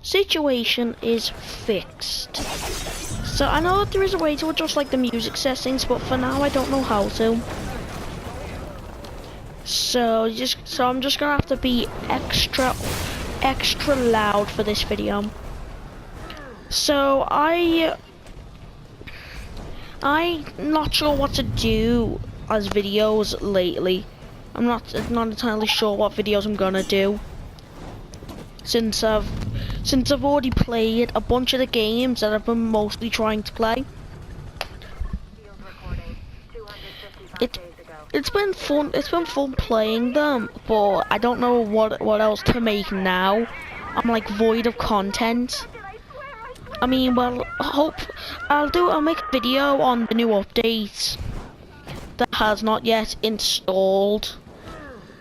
situation is fixed. So I know that there is a way to adjust like the music settings, but for now I don't know how to. So I'm just gonna have to be extra loud for this video. So I'm not sure what to do as videos lately. I'm not entirely sure what videos I'm gonna do. Since I've already played a bunch of the games that I've been mostly trying to play. It's been fun. It's been fun playing them, but I don't know what else to make now. I'm like void of content. I mean, well, I'll make a video on the new update that has not yet installed.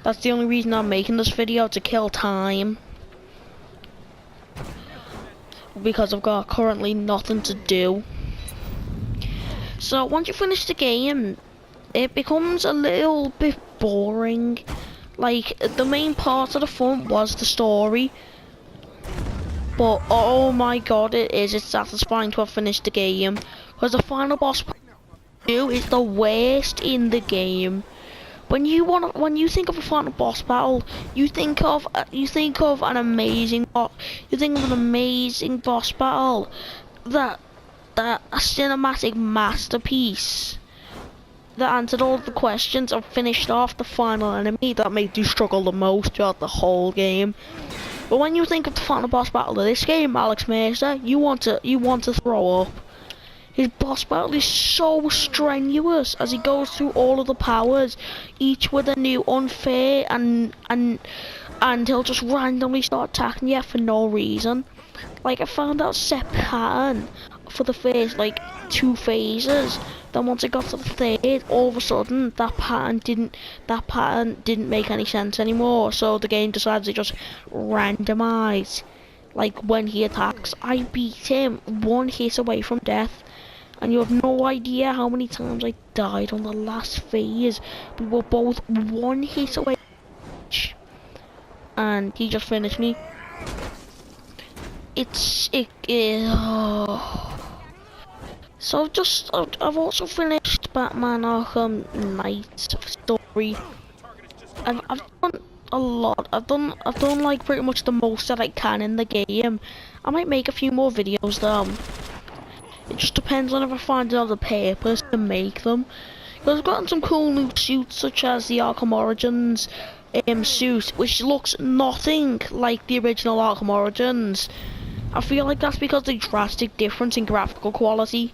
That's the only reason I'm making this video, to kill time. Because I've got currently nothing to do. So once you finish the game, it becomes a little bit boring. Like, the main part of the fun was the story. But oh my god, it's satisfying to have finished the game. Because the final boss battle is the worst in the game. When you think of a final boss battle, you think of an amazing boss battle, that a cinematic masterpiece that answered all the questions and finished off the final enemy that made you struggle the most throughout the whole game. But when you think of the final boss battle of this game, Alex Mercer, you want to throw up. His boss battle is so strenuous as he goes through all of the powers, each with a new unfair, and he'll just randomly start attacking you for no reason. Like, I found out set pattern for the first like 2 phases. Then once I got to the 3rd, all of a sudden that pattern didn't make any sense anymore. So the game decides to just randomize. Like, when he attacks, I beat him 1 hit away from death. And you have no idea how many times I died on the last phase. We were both 1 hit away, and he just finished me. So I've also finished Batman Arkham Knight story. I've done a lot. I've done like pretty much the most that I can in the game. I might make a few more videos though. It just depends on if I find another purpose to make them. Because I've gotten some cool new suits, such as the Arkham Origins suit, which looks nothing like the original Arkham Origins. I feel like that's because of the drastic difference in graphical quality.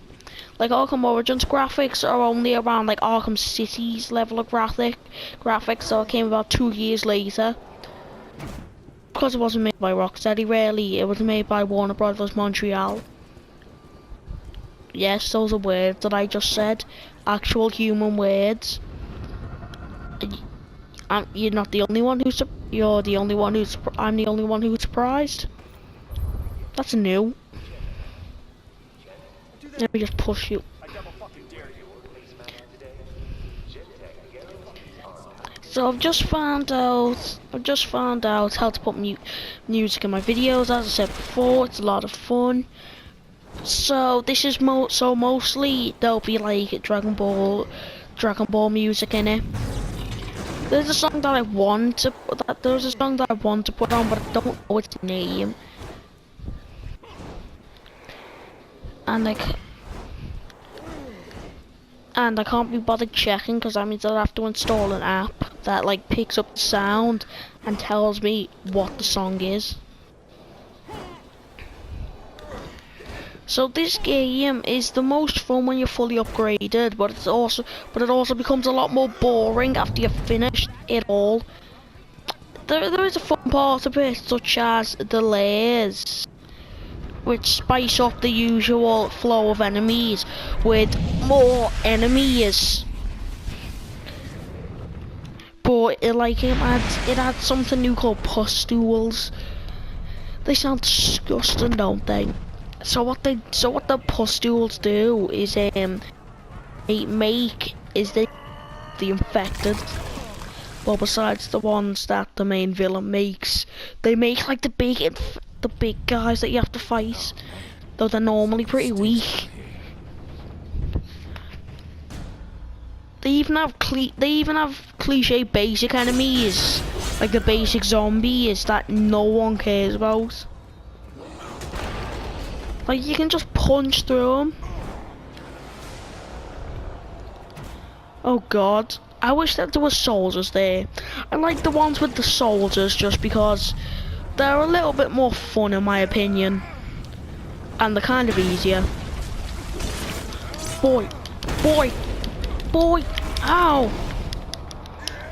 Like, Arkham Origins graphics are only around like Arkham City's level of graphics, so it came about 2 years later. Because it wasn't made by Rocksteady, really, it was made by Warner Brothers Montreal. Yes, those are words that I just said. Actual human words. You're not the only one who's. You're the only one who's. I'm the only one who's surprised. That's new. Let me just push you. So I've just found out how to put music in my videos. As I said before, it's a lot of fun. So this is mostly there'll be like Dragon Ball music in it. There's a song that I want to put on, but I don't know its name. And I can't be bothered checking, because that means I'll have to install an app that like picks up the sound and tells me what the song is. So this game is the most fun when you're fully upgraded, but it also becomes a lot more boring after you've finished it all. There is a fun part of it, such as the layers, which spice up the usual flow of enemies with more enemies. But it adds something new called pustules. They sound disgusting, don't they? So what the pustules do is the infected. Well, besides the ones that the main villain makes, they make like the big the big guys that you have to fight, though they're normally pretty weak. They even have cliche basic enemies, like the basic zombies that no one cares about. Like you can just punch through them. Oh god, I wish that there were soldiers there. I like the ones with the soldiers just because they're a little bit more fun in my opinion. And they're kind of easier. Boy, boy, boy, ow!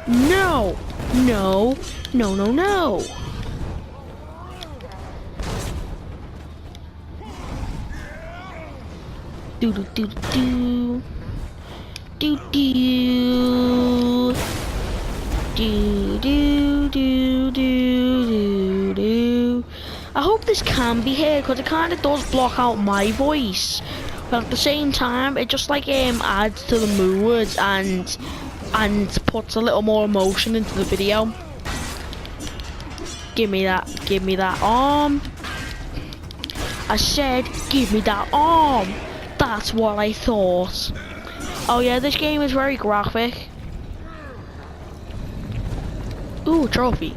No, no, no, no, no. Do do do do. Do do do do do do do. I hope this can be heard because it kind of does block out my voice, but at the same time it just like adds to the mood and puts a little more emotion into the video. Give me that arm. I said give me that arm. That's what I thought. Oh yeah, this game is very graphic. Ooh, trophy.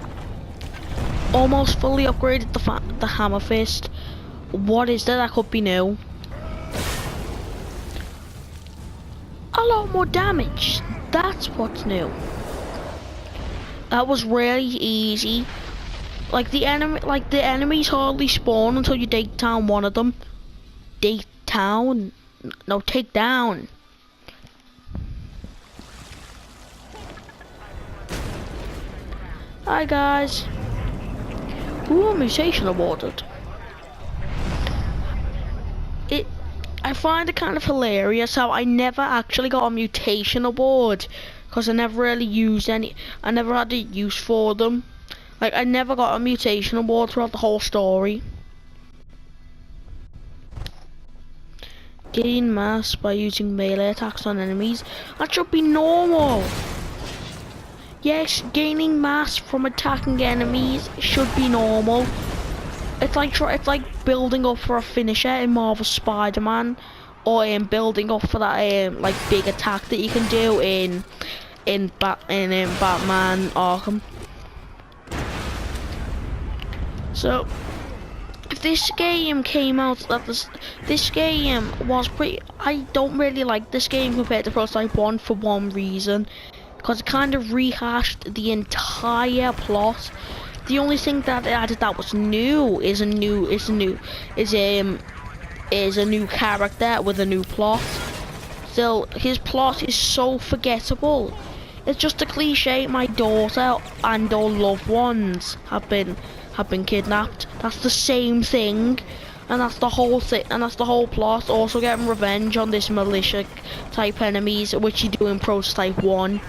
Almost fully upgraded the hammer fist. What is that? That could be new. A lot more damage. That's what's new. That was really easy. Like the enemies hardly spawn until you take down one of them. Take down? No, take down. Hi guys. Ooh, mutation awarded. I find it kind of hilarious how I never actually got a mutation award because I never really used any. I never had a use for them. Like I never got a mutation award throughout the whole story. Gain mass by using melee attacks on enemies. That should be normal. Yes, gaining mass from attacking enemies should be normal. It's like building up for a finisher in Marvel Spider-Man, or building up for that like big attack that you can do in Batman Arkham. So if this game came out, this game was pretty. I don't really like this game compared to Prototype 1 for one reason. Because it kind of rehashed the entire plot. The only thing that it added that was new is a new character with a new plot. Still, his plot is so forgettable. It's just a cliche. My daughter and all loved ones have been kidnapped. That's the same thing, and that's the whole thing, and that's the whole plot. Also getting revenge on this militia type enemies, which you do in Prototype 1.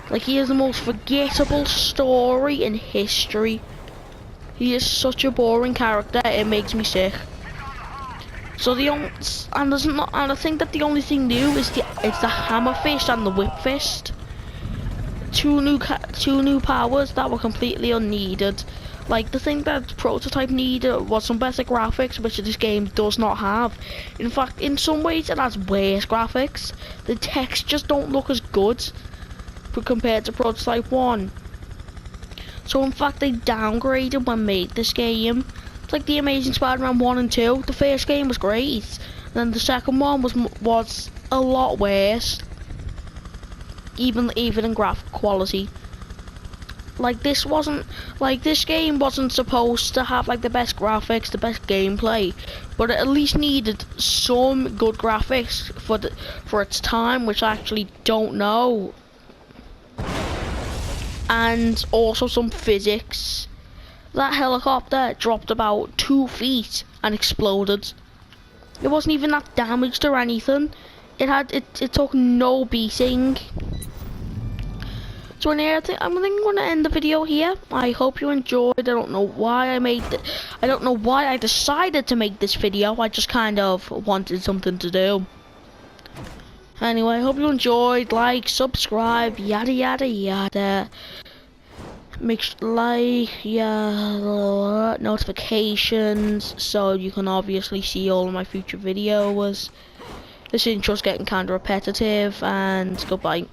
Like, he is the most forgettable story in history. He is such a boring character, it makes me sick. So I think that the only thing new is the hammer fist and the whip fist. Two new powers that were completely unneeded. Like, the thing that Prototype needed was some better graphics, which this game does not have. In fact, in some ways it has worse graphics. The textures don't look as good compared to Prototype 1. So in fact they downgraded when made this game. It's like the Amazing Spider-Man 1 and 2. The first game was great, and then the second one was a lot worse. Even in graphic quality. Like this game wasn't supposed to have like the best graphics, the best gameplay, but it at least needed some good graphics for its time, which I actually don't know. And also some physics. That helicopter dropped about 2 feet and exploded. It wasn't even that damaged or anything. It took no beating. So anyway, I'm going to end the video here. I hope you enjoyed. I don't know why I decided to make this video. I just kind of wanted something to do. Anyway, I hope you enjoyed. Like, subscribe, yada yada yada. make like, yeah, notifications, so you can obviously see all of my future videos. This intro's getting kind of repetitive, and goodbye.